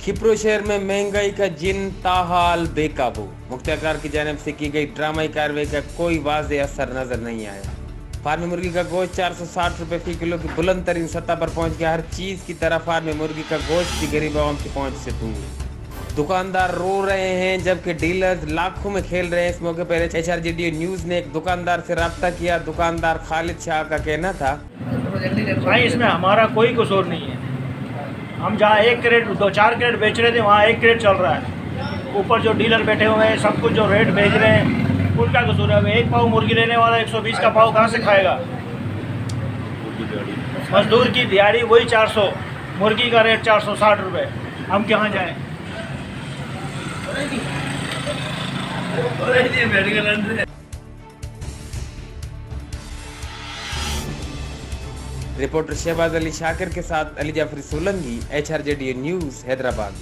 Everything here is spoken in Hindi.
खिप्रो शहर में महंगाई का जिन ताहाल बेकाबू। मुख्तार की जानिब से की गई ड्रामाई कार्रवाई का कोई वाज़ेह असर नजर नहीं आया। फार्मी मुर्गी का गोश्त 460 रुपए फी किलो की बुलंद तरीन सतह पर पहुंच गया। हर चीज की तरह फार्मी मुर्गी का गोश्त भी गरीब आवाम की पहुंच से दूर। दुकानदार रो रहे हैं जबकि डीलर्स लाखों में खेल रहे हैं। इस मौके पर HRJDO न्यूज ने एक दुकानदार से रब्ता किया। दुकानदार खालिद शाह का कहना था, भाई इसमें हमारा कोई कसूर नहीं है। हम जहाँ 1 कैरेट 2-4 कैरेट बेच रहे थे वहाँ 1 कैरेट चल रहा है। ऊपर जो डीलर बैठे हुए हैं सब कुछ जो रेट भेज रहे हैं उनका कसूर है। 1 पाव मुर्गी लेने वाला 120 का पाव कहाँ से खाएगा? मजदूर की दिहाड़ी वही 400, मुर्गी का रेट 460 रुपये। हम कहाँ जाएँ? रिपोर्टर शहबाज अली शाकिर के साथ अली जाफरी सोलंकी, HRJDO न्यूज, हैदराबाद।